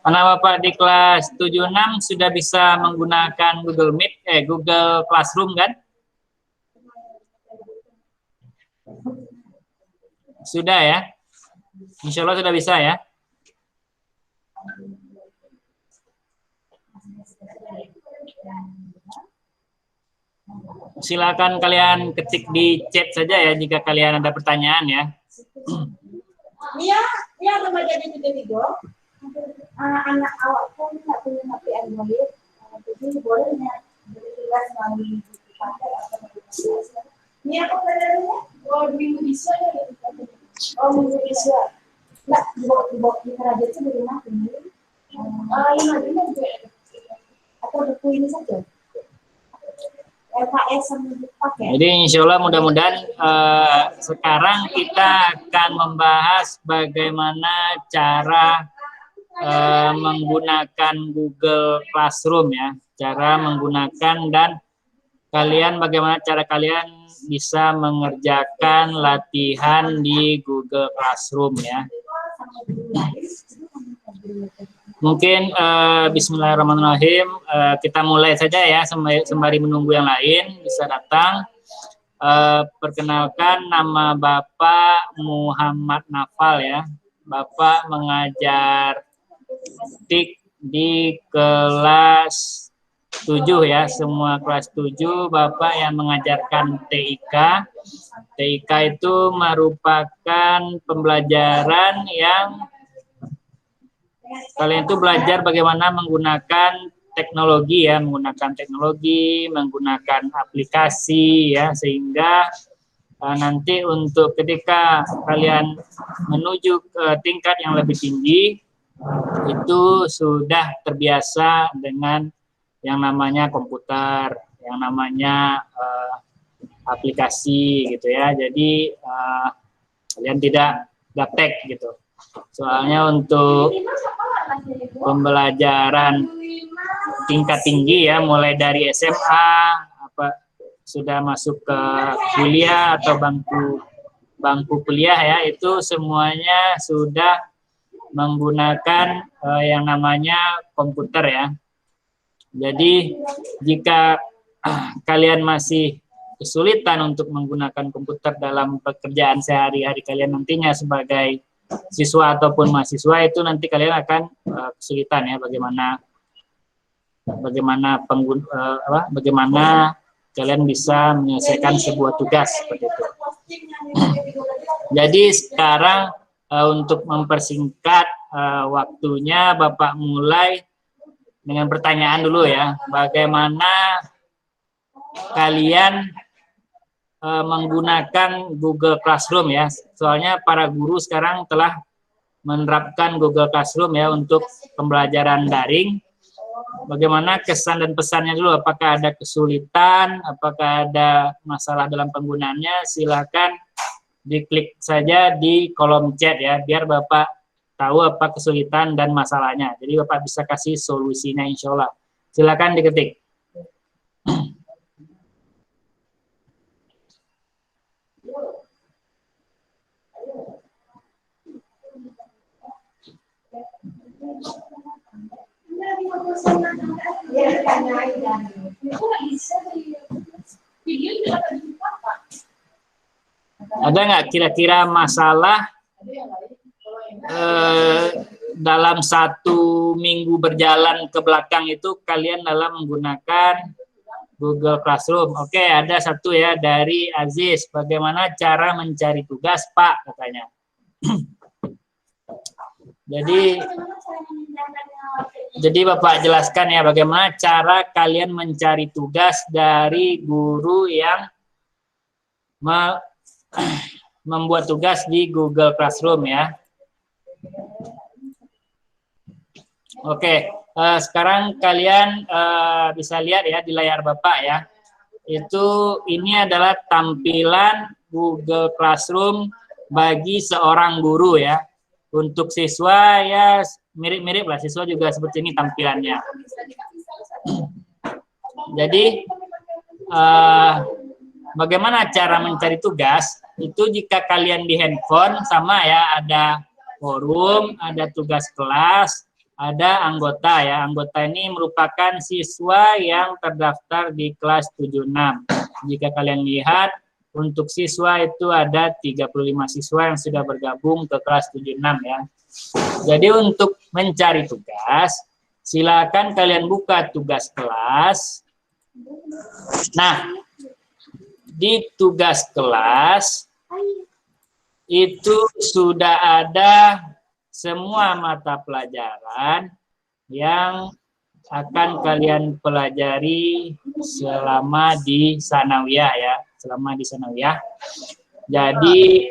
Mana Bapak di kelas 76 sudah bisa menggunakan Google Meet, Google Classroom kan? Sudah ya? Insya Allah sudah bisa ya? Silakan kalian ketik di chat saja ya jika kalian ada pertanyaan ya. Iya remaja di Tigo. Anak awak pun nggak punya HP Android, jadi boleh beri tugas melalui pakai atau ini apa kadarnya? Oh minggu bisa ya? Oh minggu bisa. Nggak dibawa di kerajaan itu di rumah ini. Ini juga atau buku ini saja. LKS sama pakai. Jadi insya Allah mudah-mudahan sekarang kita akan membahas bagaimana cara menggunakan Google Classroom ya, cara menggunakan dan kalian bagaimana cara kalian bisa mengerjakan latihan di Google Classroom ya. Mungkin Bismillahirrahmanirrahim kita mulai saja ya sembari menunggu yang lain bisa datang. Perkenalkan nama Bapak Muhammad Nafal ya. Bapak mengajar di kelas 7 ya, semua kelas 7 Bapak yang mengajarkan TIK. TIK itu merupakan pembelajaran yang kalian itu belajar bagaimana menggunakan teknologi ya, menggunakan aplikasi ya, sehingga nanti untuk ketika kalian menuju ke tingkat yang lebih tinggi itu sudah terbiasa dengan yang namanya komputer, yang namanya aplikasi gitu ya. Jadi kalian tidak gaptek gitu. Soalnya untuk pembelajaran tingkat tinggi ya, mulai dari SMA sudah masuk ke kuliah atau bangku kuliah ya, itu semuanya sudah menggunakan yang namanya komputer ya. Jadi jika kalian masih kesulitan untuk menggunakan komputer dalam pekerjaan sehari-hari kalian nantinya sebagai siswa ataupun mahasiswa, itu nanti kalian akan kesulitan ya bagaimana kalian bisa menyelesaikan sebuah tugas seperti itu. Jadi sekarang untuk mempersingkat waktunya, Bapak mulai dengan pertanyaan dulu ya. Bagaimana kalian menggunakan Google Classroom ya? Soalnya para guru sekarang telah menerapkan Google Classroom ya untuk pembelajaran daring. Bagaimana kesan dan pesannya dulu? Apakah ada kesulitan? Apakah ada masalah dalam penggunaannya? Silakan diklik saja di kolom chat ya, biar Bapak tahu apa kesulitan dan masalahnya. Jadi Bapak bisa kasih solusinya insya Allah. Silakan diketik. Ada nggak kira-kira masalah dalam 1 minggu berjalan ke belakang itu kalian dalam menggunakan Google Classroom? Oke, ada satu ya dari Aziz. Bagaimana cara mencari tugas, Pak? Katanya. Jadi Bapak jelaskan ya bagaimana cara kalian mencari tugas dari guru yang membuat tugas di Google Classroom ya. Oke, sekarang kalian bisa lihat ya di layar Bapak ya. Ini adalah tampilan Google Classroom bagi seorang guru ya. Untuk siswa ya mirip-mirip lah, siswa juga seperti ini tampilannya. Jadi bagaimana cara mencari tugas? Itu jika kalian di handphone sama ya, ada forum, ada tugas kelas, ada anggota ya. Anggota ini merupakan siswa yang terdaftar di kelas 76. Jika kalian lihat, untuk siswa itu ada 35 siswa yang sudah bergabung ke kelas 76 ya. Jadi untuk mencari tugas, silakan kalian buka tugas kelas. Nah, di tugas kelas itu sudah ada semua mata pelajaran yang akan kalian pelajari selama di sanawiyah ya, selama di sanawiyah. Jadi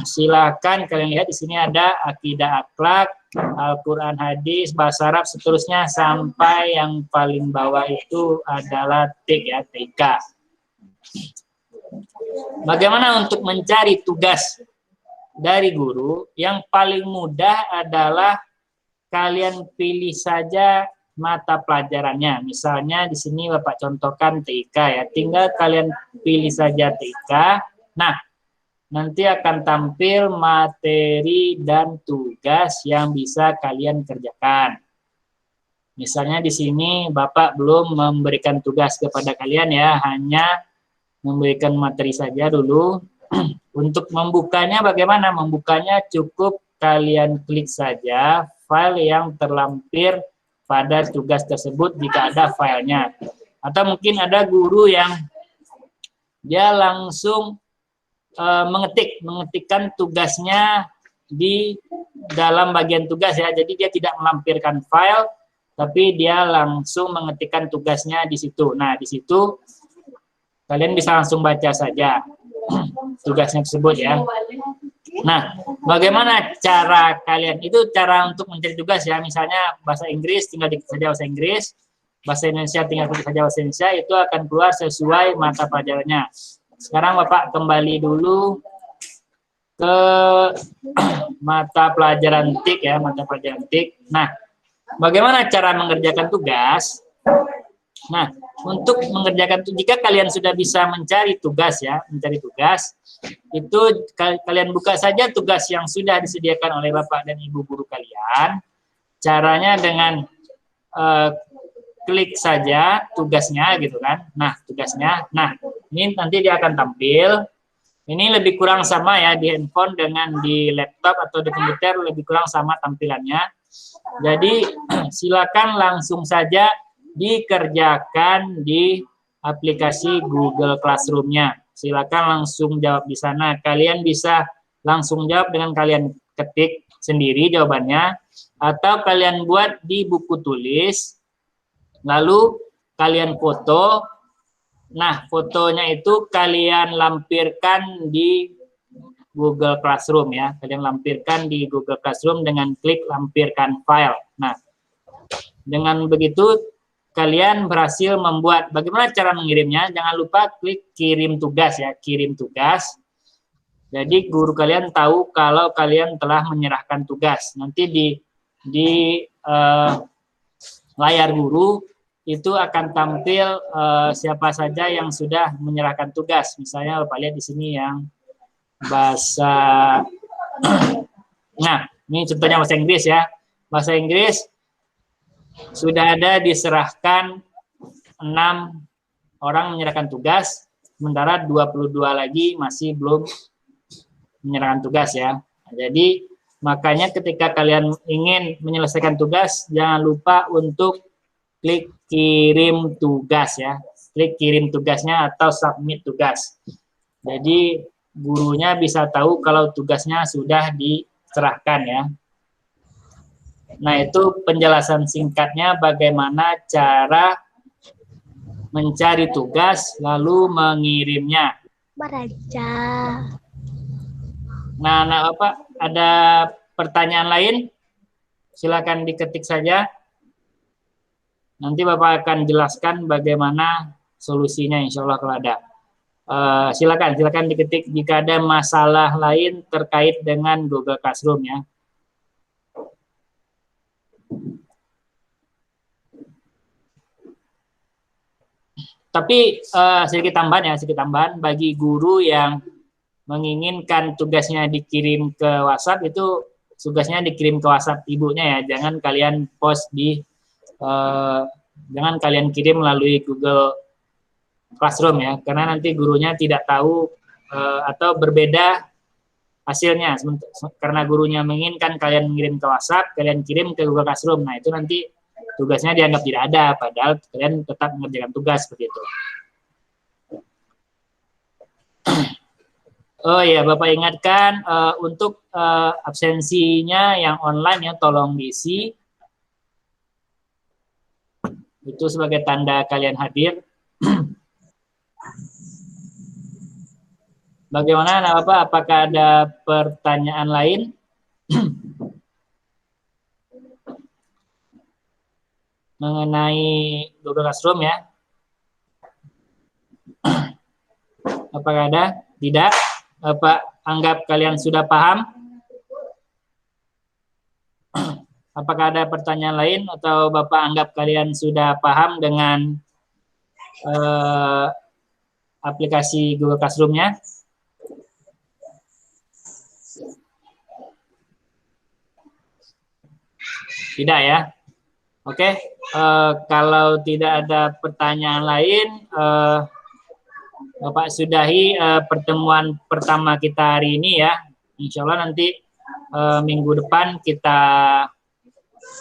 silakan kalian lihat di sini ada akidah akhlak, Al-Quran, hadis, bahasa Arab, seterusnya sampai yang paling bawah itu adalah TIK ya, TK. Bagaimana untuk mencari tugas dari guru? Yang paling mudah adalah kalian pilih saja mata pelajarannya. Misalnya di sini Bapak contohkan TIK ya. Tinggal kalian pilih saja TIK. Nah, nanti akan tampil materi dan tugas yang bisa kalian kerjakan. Misalnya di sini Bapak belum memberikan tugas kepada kalian ya, hanya memberikan materi saja dulu. Untuk membukanya bagaimana? Membukanya cukup kalian klik saja file yang terlampir pada tugas tersebut jika ada filenya. Atau mungkin ada guru yang dia langsung mengetikkan tugasnya di dalam bagian tugas ya. Jadi dia tidak melampirkan file, tapi dia langsung mengetikkan tugasnya di situ. Nah, di situ kalian bisa langsung baca saja tugasnya tersebut ya. Nah, bagaimana cara kalian? Itu cara untuk mencari tugas ya. Misalnya bahasa Inggris, tinggal diketik saja bahasa Inggris. Bahasa Indonesia, tinggal ketik saja bahasa Indonesia. Itu akan keluar sesuai mata pelajarannya. Sekarang Bapak kembali dulu ke mata pelajaran TIK ya, mata pelajaran TIK. Nah, bagaimana cara mengerjakan tugas? Nah, untuk mengerjakan, jika kalian sudah bisa mencari tugas ya, mencari tugas, itu kalian buka saja tugas yang sudah disediakan oleh Bapak dan Ibu guru kalian. Caranya dengan klik saja tugasnya gitu kan. Nah, tugasnya. Nah, ini nanti dia akan tampil. Ini lebih kurang sama ya di handphone dengan di laptop atau di komputer, lebih kurang sama tampilannya. Jadi silakan langsung saja dikerjakan di aplikasi Google Classroom-nya. Silakan langsung jawab di sana. Kalian bisa langsung jawab dengan kalian ketik sendiri jawabannya, atau kalian buat di buku tulis, lalu kalian foto. Nah, fotonya itu kalian lampirkan di Google Classroom ya. Kalian lampirkan di Google Classroom dengan klik lampirkan file. Nah, dengan begitu kalian berhasil membuat. Bagaimana cara mengirimnya? Jangan lupa klik kirim tugas ya, kirim tugas. Jadi guru kalian tahu kalau kalian telah menyerahkan tugas. Nanti di layar guru itu akan tampil siapa saja yang sudah menyerahkan tugas. Misalnya Bapak lihat di sini yang bahasa, nah ini contohnya bahasa Inggris ya. Bahasa Inggris sudah ada diserahkan 6 orang menyerahkan tugas, sementara 22 lagi masih belum menyerahkan tugas ya. Jadi makanya ketika kalian ingin menyelesaikan tugas, jangan lupa untuk klik kirim tugas ya. Klik kirim tugasnya atau submit tugas. Jadi gurunya bisa tahu kalau tugasnya sudah diserahkan ya. Nah, itu penjelasan singkatnya bagaimana cara mencari tugas lalu mengirimnya. Baraja. Nah, Bapak ada pertanyaan lain? Silakan diketik saja. Nanti Bapak akan jelaskan bagaimana solusinya insya Allah kalau ada. Silakan diketik jika ada masalah lain terkait dengan Google Classroom ya. Tapi sedikit tambahan bagi guru yang menginginkan tugasnya dikirim ke WhatsApp, itu tugasnya dikirim ke WhatsApp ibunya ya, jangan kalian post di jangan kalian kirim melalui Google Classroom ya, karena nanti gurunya tidak tahu atau berbeda hasilnya, karena gurunya menginginkan kalian mengirim ke WhatsApp, kalian kirim ke Google Classroom, nah itu nanti tugasnya dianggap tidak ada, padahal kalian tetap mengerjakan tugas seperti itu. Oh ya, Bapak ingatkan untuk absensinya yang online ya, tolong diisi. Itu sebagai tanda kalian hadir. Bagaimana Bapak? Apakah ada pertanyaan lain? Mengenai Google Classroom ya? Apakah ada? Tidak? Bapak anggap kalian sudah paham? Apakah ada pertanyaan lain atau Bapak anggap kalian sudah paham dengan aplikasi Google Classroom-nya? Tidak ya? Oke, kalau tidak ada pertanyaan lain, Bapak sudahi pertemuan pertama kita hari ini ya. Insya Allah nanti minggu depan kita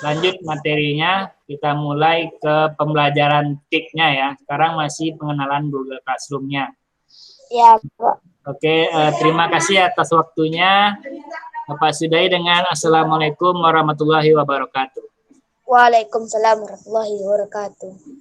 lanjut materinya, kita mulai ke pembelajaran TIK-nya ya. Sekarang masih pengenalan Google Classroom-nya. Ya, Pak. Oke, terima kasih atas waktunya. Bapak sudahi dengan Assalamualaikum warahmatullahi wabarakatuh. Waalaikumsalam warahmatullahi wabarakatuh.